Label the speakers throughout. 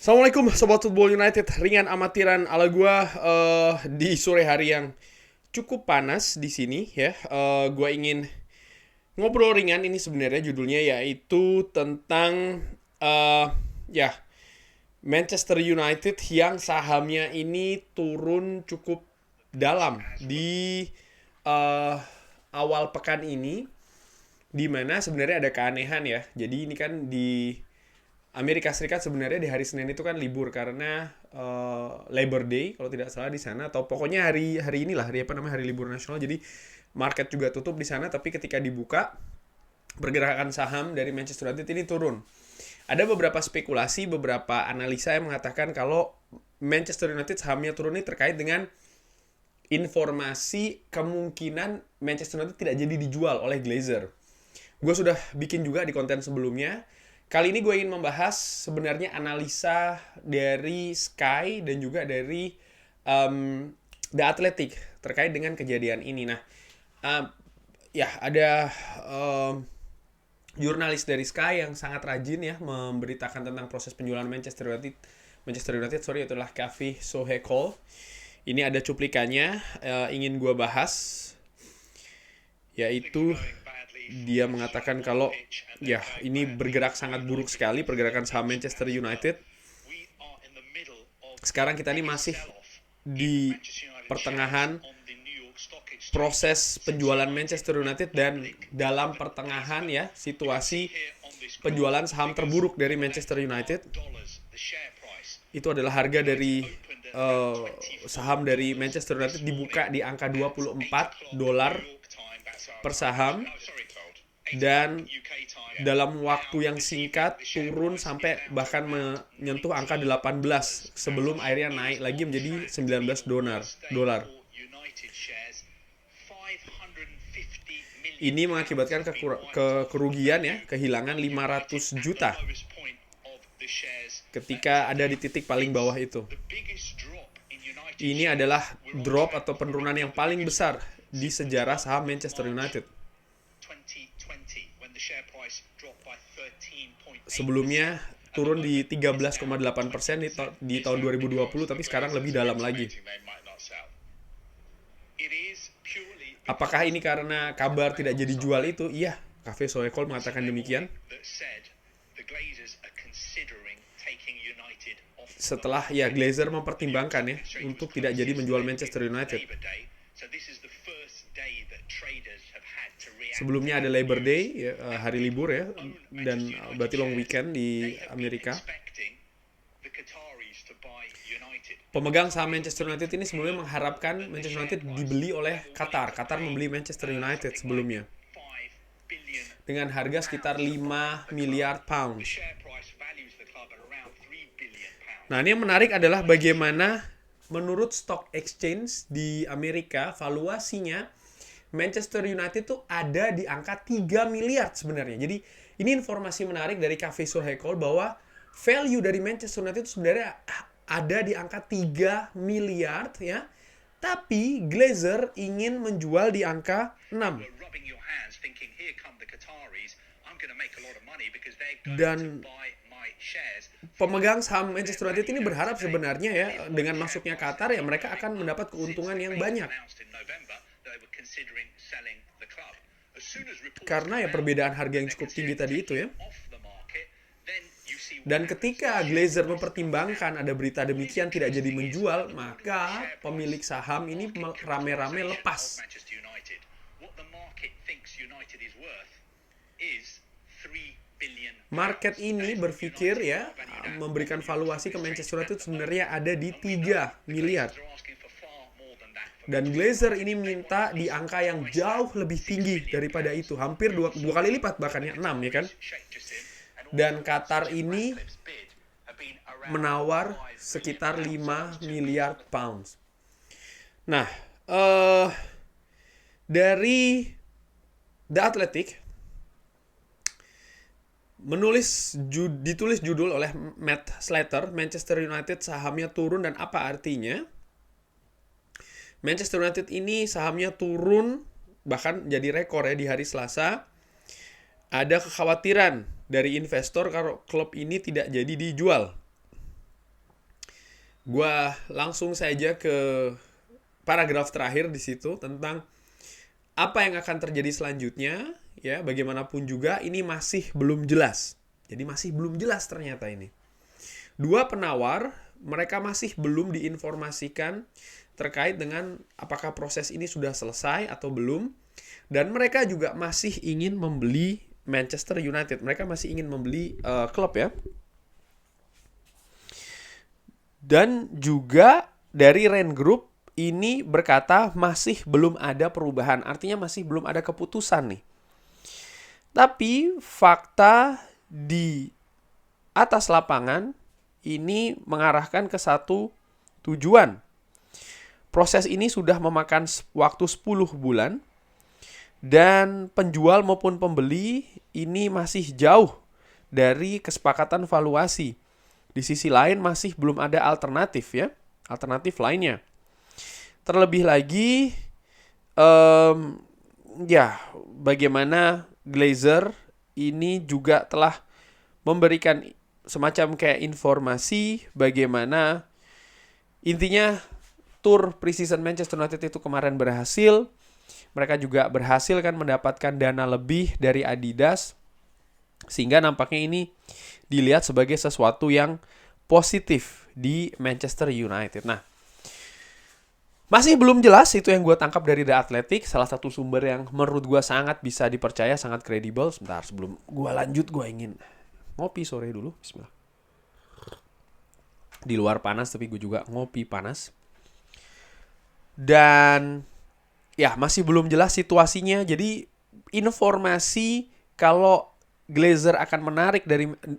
Speaker 1: Assalamualaikum Sobat Football United, ringan amatiran ala gua di sore hari yang cukup panas di sini ya. Gua ingin ngobrol ringan, ini sebenarnya judulnya yaitu tentang eh ya Manchester United yang sahamnya ini turun cukup dalam di eh awal pekan ini, di mana sebenarnya ada keanehan ya. Jadi ini kan di Amerika Serikat sebenarnya di hari Senin itu kan libur karena Labor Day kalau tidak salah di sana, atau pokoknya hari hari inilah, hari apa namanya, hari libur nasional. Jadi market juga tutup di sana, tapi ketika dibuka pergerakan saham dari Manchester United ini turun. Ada beberapa spekulasi, beberapa analisa yang mengatakan kalau Manchester United sahamnya turun ini terkait dengan informasi kemungkinan Manchester United tidak jadi dijual oleh Glazer. Gue sudah bikin juga di konten sebelumnya. Kali ini gue ingin membahas sebenarnya analisa dari Sky dan juga dari The Athletic terkait dengan kejadian ini. Nah, ya ada jurnalis dari Sky yang sangat rajin ya memberitakan tentang proses penjualan Manchester United. Sorry, itulah Kavi Sohekol. Ini ada cuplikannya, ingin gue bahas, yaitu dia mengatakan kalau ya ini bergerak sangat buruk sekali pergerakan saham Manchester United. Sekarang kita ini masih di pertengahan proses penjualan Manchester United, dan dalam pertengahan ya situasi penjualan saham terburuk dari Manchester United. Itu adalah harga dari saham dari Manchester United dibuka di angka $24 per saham, dan dalam waktu yang singkat turun sampai bahkan menyentuh angka 18 sebelum akhirnya naik lagi menjadi $19. Ini mengakibatkan kerugian ya, kehilangan 500 juta ketika ada di titik paling bawah itu. Ini adalah drop atau penurunan yang paling besar di sejarah saham Manchester United. Sebelumnya turun di 13,8% di tahun 2020, tapi sekarang lebih dalam lagi. Apakah ini karena kabar tidak jadi jual itu? Iya, Cafe Soekol mengatakan demikian. Setelah ya Glazer mempertimbangkan ya untuk tidak jadi menjual Manchester United. Sebelumnya ada Labor Day ya, hari libur ya, dan berarti long weekend di Amerika. Pemegang saham Manchester United ini sebelumnya mengharapkan Manchester United dibeli oleh Qatar. Qatar membeli Manchester United sebelumnya dengan harga sekitar 5 miliar pound. Nah, ini yang menarik adalah bagaimana menurut stock exchange di Amerika valuasinya Manchester United tuh ada di angka 3 miliar sebenarnya. Jadi ini informasi menarik dari Cafe Sohekol bahwa value dari Manchester United itu sebenarnya ada di angka 3 miliar ya. Tapi Glazer ingin menjual di angka 6. Dan pemegang saham Manchester United ini berharap sebenarnya ya dengan masuknya Qatar ya mereka akan mendapat keuntungan yang banyak. Karena ya perbedaan harga yang cukup tinggi tadi itu ya. Dan ketika Glazer mempertimbangkan ada berita demikian tidak jadi menjual, maka pemilik saham ini rame-rame lepas. Market ini berpikir ya memberikan valuasi ke Manchester United sebenarnya ada di 3 miliar. Dan Glazer ini minta di angka yang jauh lebih tinggi daripada itu, hampir dua kali lipat bahkan ya, 6 ya kan. Dan Qatar ini menawar sekitar 5 miliar pounds. Nah, dari The Athletic ditulis judul oleh Matt Slater, Manchester United sahamnya turun dan apa artinya. Manchester United ini sahamnya turun bahkan jadi rekor ya di hari Selasa. Ada kekhawatiran dari investor kalau klub ini tidak jadi dijual. Gua langsung saja ke paragraf terakhir di situ tentang apa yang akan terjadi selanjutnya, ya. Bagaimanapun juga ini masih belum jelas. Jadi masih belum jelas ternyata ini. Dua penawar, mereka masih belum diinformasikan terkait dengan apakah proses ini sudah selesai atau belum. Dan mereka juga masih ingin membeli Manchester United. Mereka masih ingin membeli klub, ya. Dan juga dari Rain Group ini berkata masih belum ada perubahan. Artinya masih belum ada keputusan nih. Tapi fakta di atas lapangan ini mengarahkan ke satu tujuan. Proses ini sudah memakan waktu 10 bulan. Dan penjual maupun pembeli ini masih jauh dari kesepakatan valuasi. Di sisi lain masih belum ada alternatif, ya. Alternatif lainnya. Terlebih lagi, bagaimana Glazer ini juga telah memberikan semacam kayak informasi bagaimana intinya tur preseason Manchester United itu kemarin berhasil. Mereka juga berhasil kan mendapatkan dana lebih dari Adidas. Sehingga nampaknya ini dilihat sebagai sesuatu yang positif di Manchester United. Nah, masih belum jelas, itu yang gue tangkap dari The Athletic. Salah satu sumber yang menurut gue sangat bisa dipercaya, sangat kredibel. Sebentar, sebelum gue lanjut, gue ingin ngopi sore dulu. Bismillah. Di luar panas, tapi gue juga ngopi panas. Dan ya, masih belum jelas situasinya. Jadi informasi kalau Glazer akan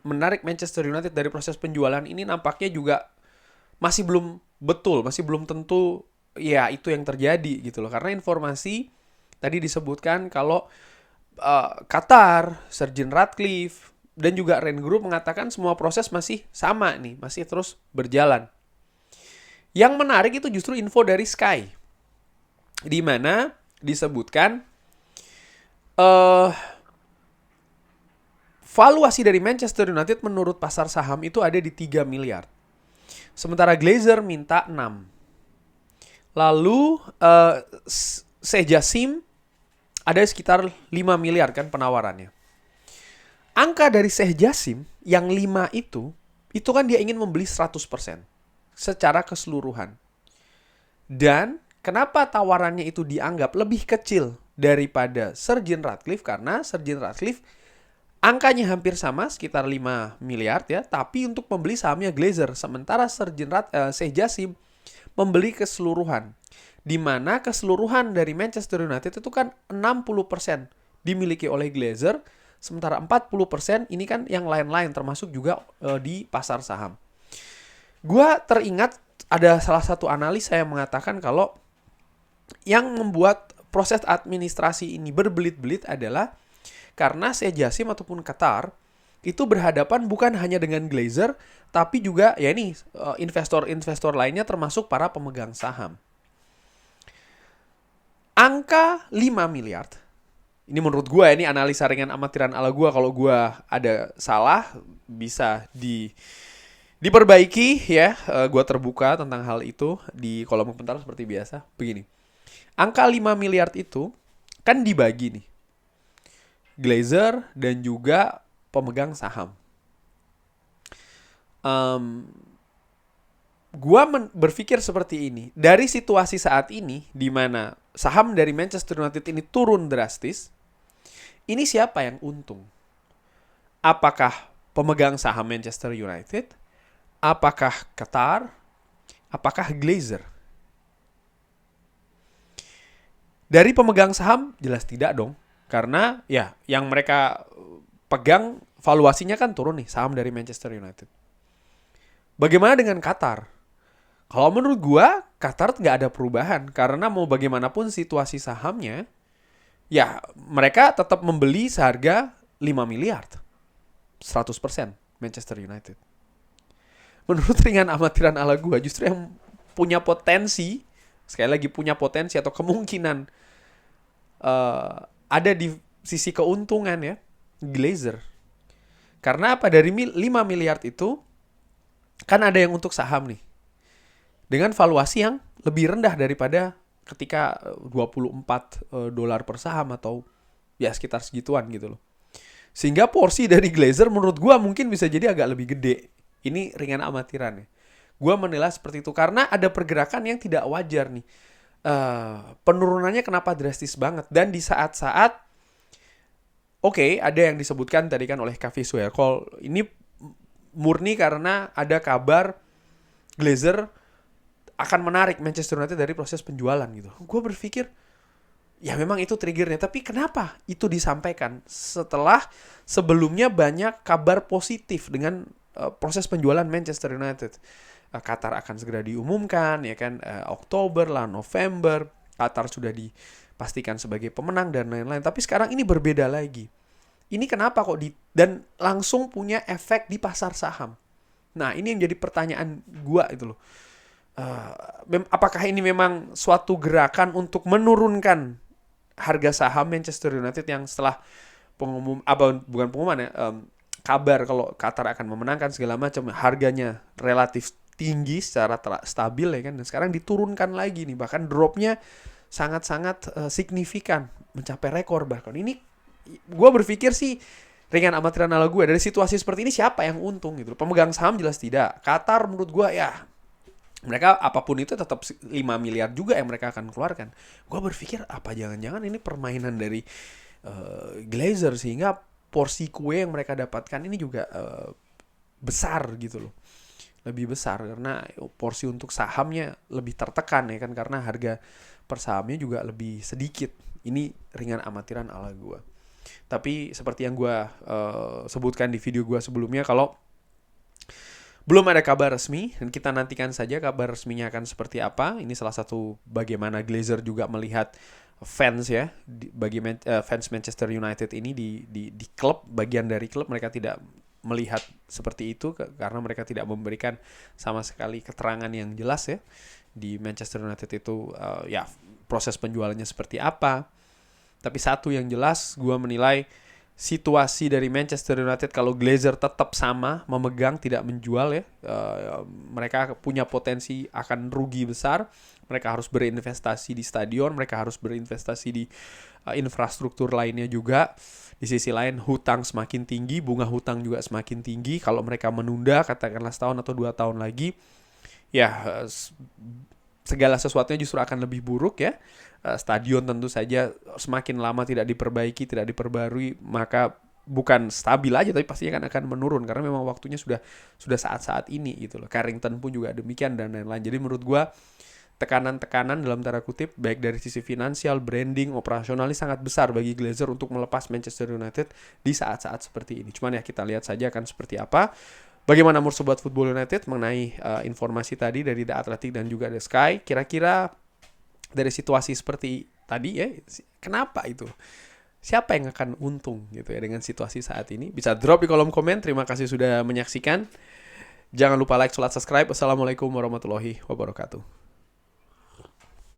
Speaker 1: menarik Manchester United dari proses penjualan ini nampaknya juga masih belum betul, masih belum tentu ya itu yang terjadi gitu loh. Karena informasi tadi disebutkan kalau Qatar, Sir Jim Ratcliffe dan juga Rain Group mengatakan semua proses masih sama nih, masih terus berjalan. Yang menarik itu justru info dari Sky, di mana disebutkan valuasi dari Manchester United menurut pasar saham itu ada di 3 miliar. Sementara Glazer minta 6. Lalu Sejassim ada sekitar 5 miliar kan penawarannya. Angka dari Sejassim yang 5 itu kan dia ingin membeli 100% secara keseluruhan. Dan kenapa tawarannya itu dianggap lebih kecil daripada Sir Jim Ratcliffe? Karena Sir Jim Ratcliffe angkanya hampir sama, sekitar 5 miliar ya, tapi untuk membeli sahamnya Glazer. Sementara Sir Sejassim membeli keseluruhan. Di mana keseluruhan dari Manchester United itu kan 60% dimiliki oleh Glazer, sementara 40% ini kan yang lain-lain, termasuk juga di pasar saham. Gua teringat ada salah satu analis yang mengatakan kalau yang membuat proses administrasi ini berbelit-belit adalah karena Sejassim ataupun Qatar itu berhadapan bukan hanya dengan Glazer, tapi juga ya ini investor-investor lainnya termasuk para pemegang saham. Angka 5 miliar. Ini menurut gue, ini analisa ringan amatiran ala gue. Kalau gue ada salah, bisa diperbaiki ya. Gue terbuka tentang hal itu di kolom komentar seperti biasa. Begini. Angka 5 miliar itu kan dibagi nih. Glazer dan juga pemegang saham. Gua berpikir seperti ini. Dari situasi saat ini, di mana saham dari Manchester United ini turun drastis, ini siapa yang untung? Apakah pemegang saham Manchester United? Apakah Qatar? Apakah Glazer? Dari pemegang saham, jelas tidak dong. Karena ya yang mereka pegang valuasinya kan turun nih, saham dari Manchester United. Bagaimana dengan Qatar? Kalau menurut gua, Qatar nggak ada perubahan. Karena mau bagaimanapun situasi sahamnya, ya mereka tetap membeli seharga 5 miliar. 100% Manchester United. Menurut ringan amatiran ala gua, justru yang punya potensi, sekali lagi punya potensi atau kemungkinan ada di sisi keuntungan ya, Glazer. Karena apa? Dari 5 miliar itu kan ada yang untuk saham nih. dengan valuasi yang lebih rendah daripada ketika $24 per saham atau ya sekitar segituan gitu loh. Sehingga porsi dari Glazer menurut gue mungkin bisa jadi agak lebih gede. Ini ringan amatiran ya. Gue menilai seperti itu karena ada pergerakan yang tidak wajar nih. Penurunannya kenapa drastis banget? Dan di saat-saat ada yang disebutkan tadi kan oleh Kavi Suerkol. Ini murni karena ada kabar Glazer akan menarik Manchester United dari proses penjualan gitu. Gue berpikir ya memang itu triggernya, tapi kenapa itu disampaikan setelah sebelumnya banyak kabar positif dengan proses penjualan Manchester United. Qatar akan segera diumumkan, ya kan, Oktober lah, November, Qatar sudah dipastikan sebagai pemenang dan lain-lain. Tapi sekarang ini berbeda lagi. Ini kenapa kok dan langsung punya efek di pasar saham. Nah, ini yang jadi pertanyaan gua itu loh. Apakah ini memang suatu gerakan untuk menurunkan harga saham Manchester United yang setelah kabar kalau Qatar akan memenangkan segala macam, harganya relatif tinggi secara stabil ya kan, dan sekarang diturunkan lagi nih, bahkan dropnya sangat-sangat signifikan, mencapai rekor bahkan. Ini gue berpikir sih ringan amatiran ala gue, dari situasi seperti ini siapa yang untung gitu. Pemegang saham jelas tidak. Qatar menurut gue ya mereka apapun itu tetap 5 miliar juga yang mereka akan keluarkan. Gue berpikir apa jangan-jangan ini permainan dari Glazer sehingga porsi kue yang mereka dapatkan ini juga besar gitu loh. Lebih besar karena porsi untuk sahamnya lebih tertekan ya kan, karena harga per sahamnya juga lebih sedikit. Ini ringan amatiran ala gue. Tapi seperti yang gue sebutkan di video gue sebelumnya, kalau belum ada kabar resmi, dan kita nantikan saja kabar resminya akan seperti apa. Ini salah satu bagaimana Glazer juga melihat fans ya, fans Manchester United ini di klub, bagian dari klub, mereka tidak melihat seperti itu karena mereka tidak memberikan sama sekali keterangan yang jelas ya di Manchester United itu proses penjualannya seperti apa. Tapi satu yang jelas, gue menilai situasi dari Manchester United kalau Glazer tetap sama memegang tidak menjual ya, mereka punya potensi akan rugi besar. Mereka harus berinvestasi di stadion, mereka harus berinvestasi di infrastruktur lainnya juga. Di sisi lain hutang semakin tinggi, bunga hutang juga semakin tinggi. Kalau mereka menunda katakanlah setahun atau 2 tahun lagi, ya segala sesuatunya justru akan lebih buruk ya. Stadion tentu saja semakin lama tidak diperbaiki, tidak diperbarui, maka bukan stabil aja tapi pastinya akan menurun karena memang waktunya sudah saat-saat ini gitu loh. Carrington pun juga demikian dan lain-lain. Jadi menurut gua tekanan-tekanan dalam tanda kutip baik dari sisi finansial, branding, operasional ini sangat besar bagi Glazer untuk melepas Manchester United di saat-saat seperti ini. Cuman ya kita lihat saja akan seperti apa. Bagaimana menurut Sobat Football United mengenai informasi tadi dari The Athletic dan juga The Sky? Kira-kira dari situasi seperti tadi ya, kenapa itu? Siapa yang akan untung gitu ya dengan situasi saat ini? Bisa drop di kolom komen. Terima kasih sudah menyaksikan. Jangan lupa like, subscribe. Assalamualaikum warahmatullahi wabarakatuh.